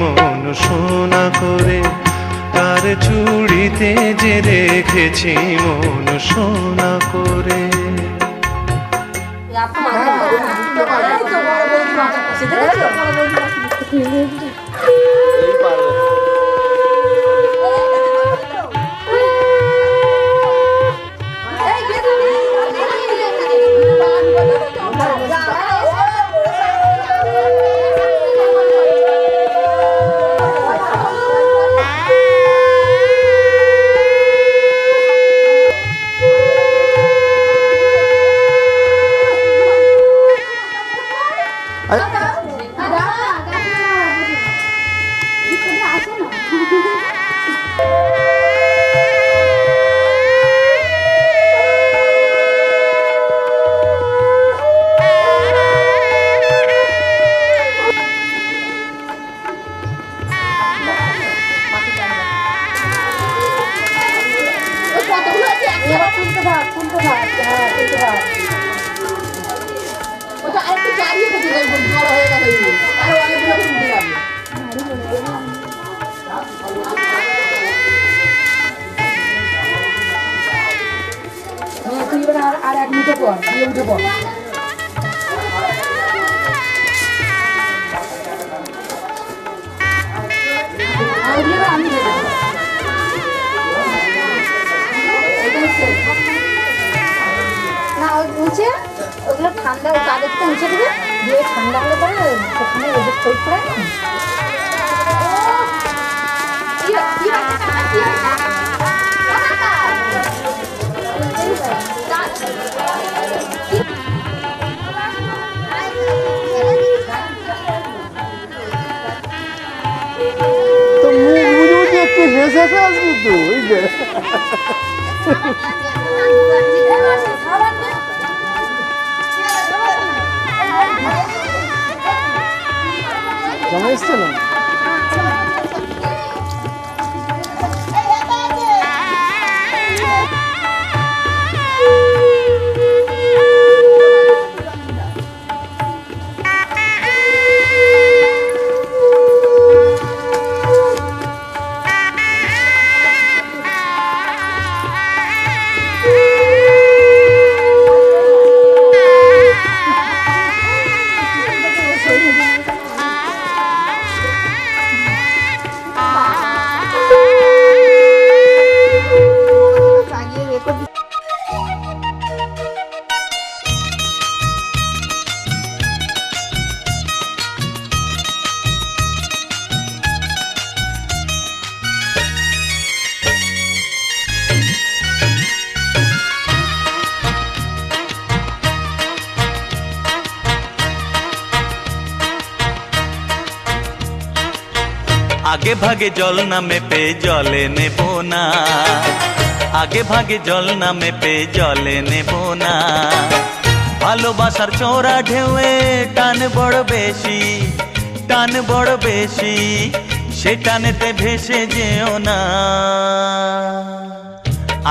মন সোনা করে তার চুড়িতে যে রেখেছি মন সোনা করে। আর এক মিনিট পর দিয়ে উঠে পর না উঠে ওগুলো ঠান্ডা কাদের তো উঠে দেবে দিয়ে ঠান্ডা হলে পরে ওখানে ওদের তৈরি করে তো মুখ বুঝে বুঝে একটু হেসে আসবি তো ওই যে জামা এসছে না आगे भागे जल नामे पे जले नेबो ना आगे भागे जल नामे पे जले नेबो ना ভালোবাসার চোরা ঢেউয়ে টান বড় বেশি সে টানেতে ভেসে যেও না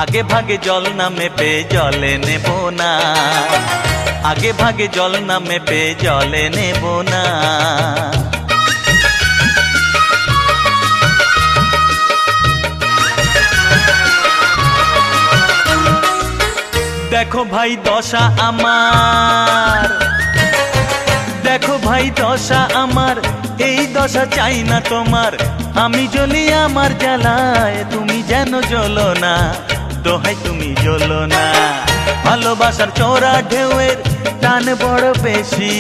আগে ভাগে জল নামে পে জলে নেবো না আগে ভাগে জল নামে পে জলে নেবো না देखो भाई दशा आमार देखो भाई दशा आमार এই দশা চাই না তোমার আমি জ্বলি আমার জ্বালায় তুমি যেন জ্বলো না দোহাই তুমি জ্বলো না ভালোবাসার চোরা ঢেউয়ের টান বড় বেশি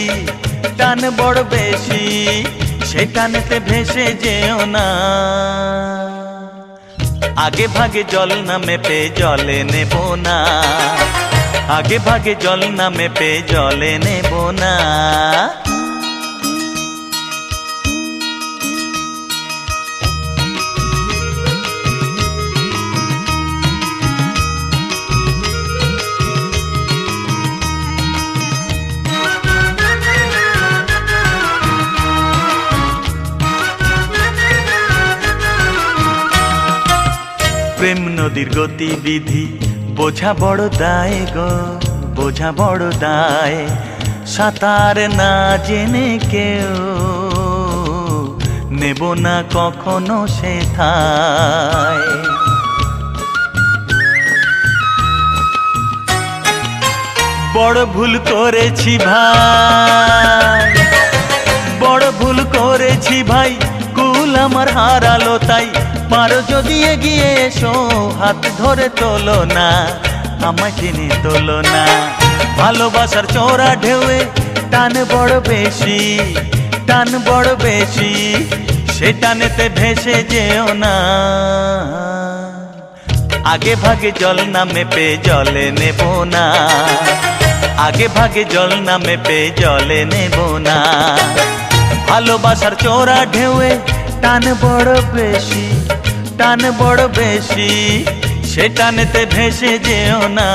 সে টানেতে ভেসে যেও না आगे भागे जल नामे पे जले नेबो ना आगे भागे जल नामे पे जले नेबो ना प्रेम नदीर गतिविधि बोझा बड़ दाय गो बोझा बड़ दाय सातार ना जेने केउ নেব না কখনো সেথায়। বড় ভুল করেছি ভাই, বড় ভুল করেছি ভাই, কুল আমার হারালো তাই। পারো যদি এগিয়ে এসো, হাত ধরে তোলো না, আমায় টেনে তোলো না। ভালোবাসার চোরা ঢেউয়ে টান বড় বেশি, টান বড় বেশি, সে টানেতে ভেসে যেও না। আগে ভাগে জল না মেপে জলে নেব না, আগে ভাগে জল না মেপে জলে নেব না। ভালোবাসার চোরা ঢেউয়ে টান বড় বেশি, টান বড় বেশি, সে টানেতে ভেসে যেও না।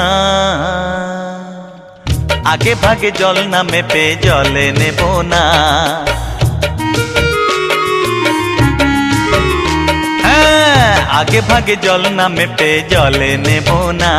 আগে ভাগে জল না মেপে জলে নেব না। হ্যাঁ, আগে ভাগে জল না মেপে জলে নেব না।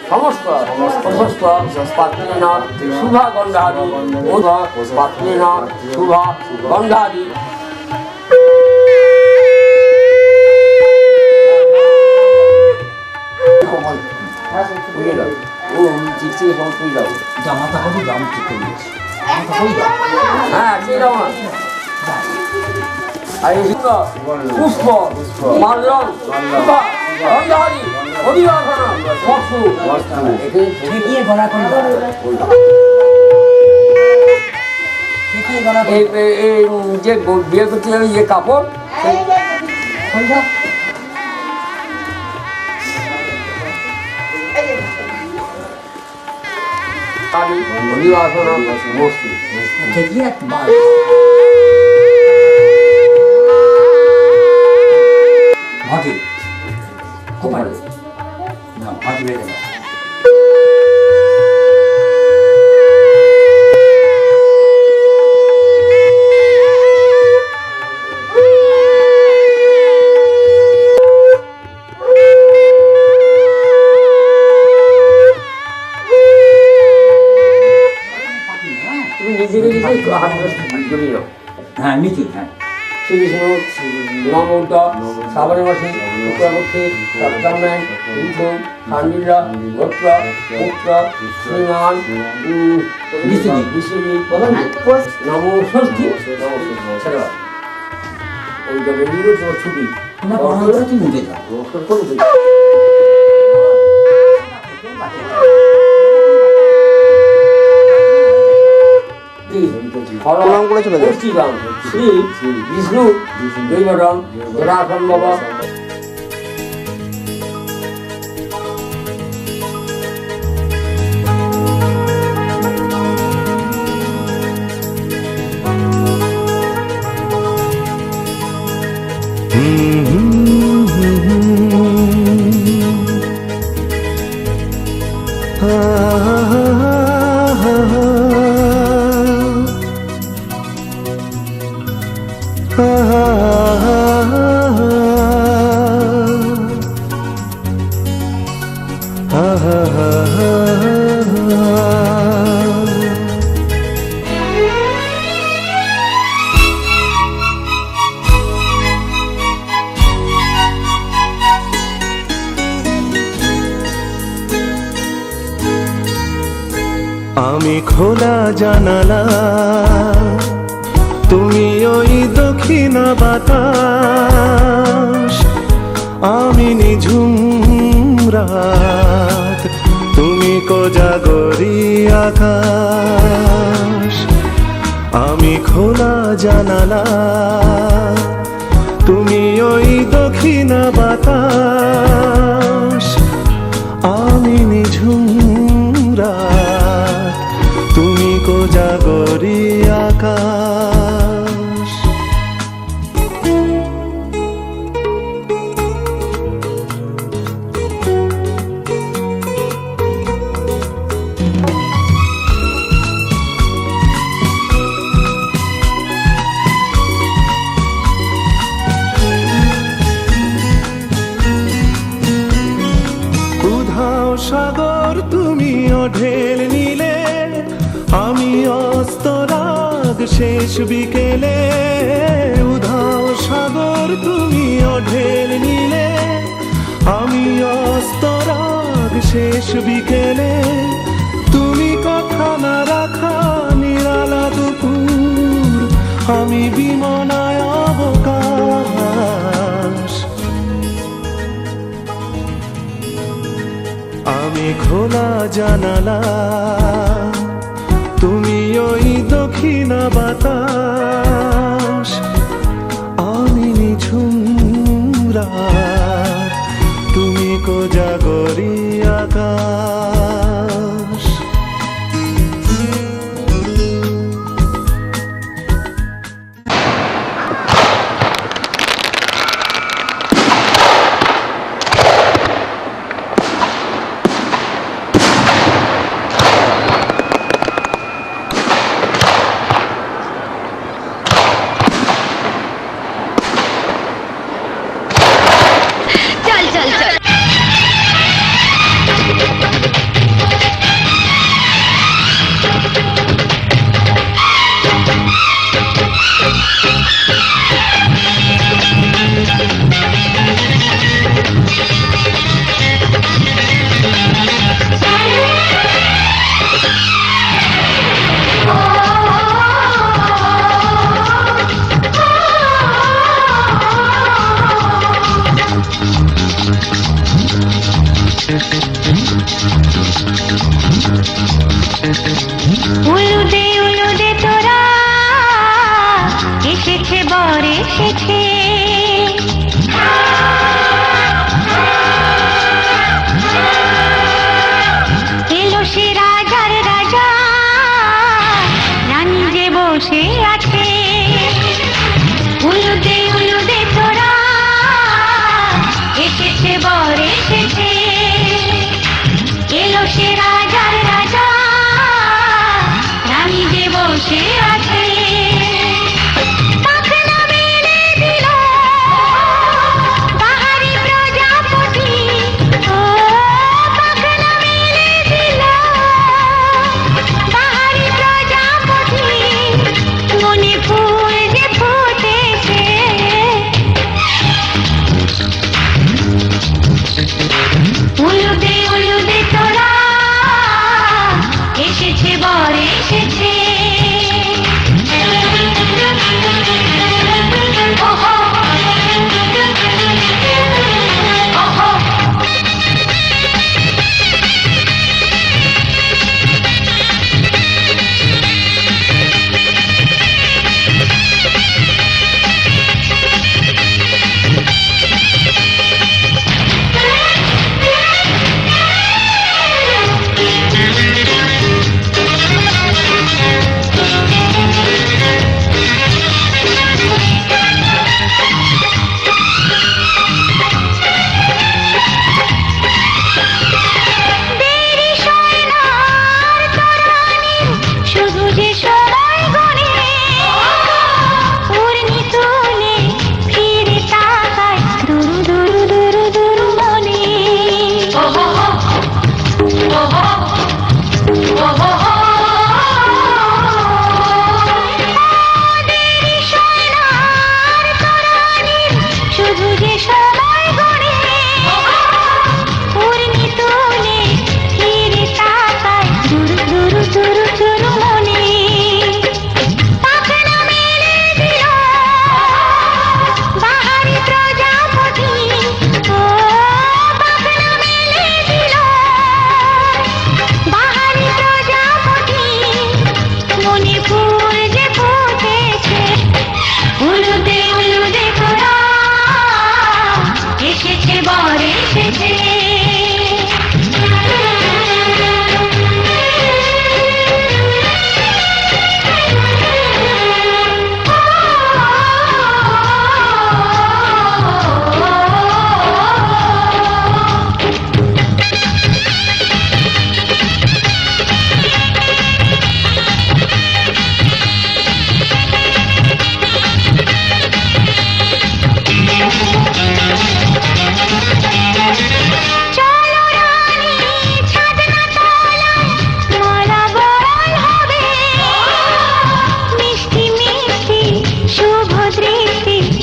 সমস্ত সমস্ত পাত্রীনা শুভা গন্ধাদি পাত্রীনা শুভা গন্ধাদি জামাটা হবে দাম ঠিক করে দিয়েছি। হ্যাঁ ঠিক আছে। পুষ্প মাল্যম শুভা গন্ধাদি অধিবাসনা বস্তু ঠেকিয়ে গলা করে ঠেকিয়ে গলা এই যে বিয়ে করতে যাবে যে কাপড় অধিবাসনা বস্তু ঠেকিয়ে ভাগে খুব ভালো না ভাগে বেড়ে গেল। তুমি নিজে নিজে হাত জড়িয়ে নাও। হ্যাঁ নিচে হ্যাঁ শ্রী বিষ্ণু নমৌত শ্রাবণমাসী শুক্রপক্ষে সপ্তামেন হিন্দু খান্ডিরা গোত্র পুত্র শ্রীমান বিশ্বজি নমো ষষ্ঠী ছেড়ে ওই যাবে তোমার ছুটি না পড়াশোনা তুমি উঠে যাও। প্রণাম করে চলে যাও। শ্রী বিষ্ণু দৈবরম জনাসম্ভব আমি খোলা জানালা, তুমি ওই দক্ষিণা বাতাস, আমি নিঝুম রাত, তুমি কোজাগরি আকাশ। আমি খোলা জানালা, তুমি ওই দক্ষিণা বাতাস, আমি নিঝুম রাত, তুমি কোজাগরী আকাশ। উধাও সাগর তুমি ঢেল নিলে, আমি অস্তরাগ শেষ বিকেলে। উধাও সাগর তুমি ঢেল নিলে, আমি অস্তরাগ শেষ বিকেলে। তুমি কথা না রাখা নিরালা দুপুর, আমি বিমনায় অবকাশ। আমি খোলা জানালা, তুমি ওই দক্ষিণা বাতাস, আমি নিঝুম রাত, তুমি কোজাগরী আকাশ। चल चल चल উলুদে তোরা এসেছে বর এসেছে, এলো সে রাজার রাজা, রানী যে বসে আছে। উলুদে তোরা এসেছে বর এসেছে, এলো সে রাজার রাজা, রানী যে বসে আছে। পাখনা মেলে দিল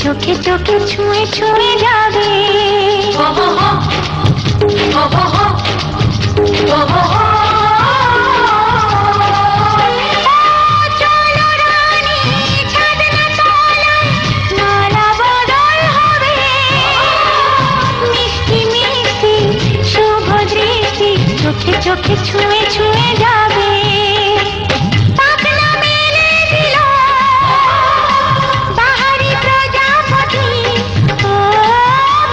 চোখে চোখে ছুঁয়ে ছুঁয়ে যাবে চলো রানী, ছাদনা তলায় নালা বদল হবে। মিষ্টি মিষ্টি শুভ দৃষ্টি চোখে চোখে ছুঁয়ে ছুঁয়ে যাবে। পাখনা মেলে দিল বাহারি প্রজাপতি, ও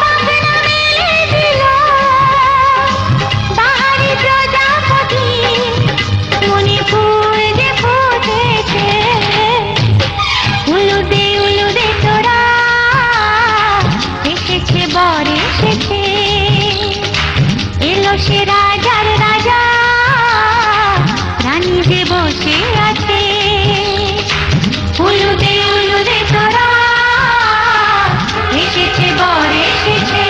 পাখনা মেলে দিল বাহারি প্রজাপতি। মনে ফুল যে ফুটেছে, উলুদে তোরা এসেছে বর এসেছে। এলো সে রাজার রাজা, রানী যে বসে আছে। উলুদে তোরা এসেছে বর এসেছে।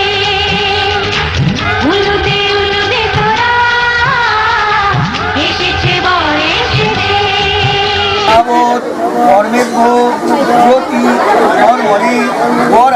উলুদে তোরা এসেছে বর এসেছে। কর্মের জ্যোতি, বর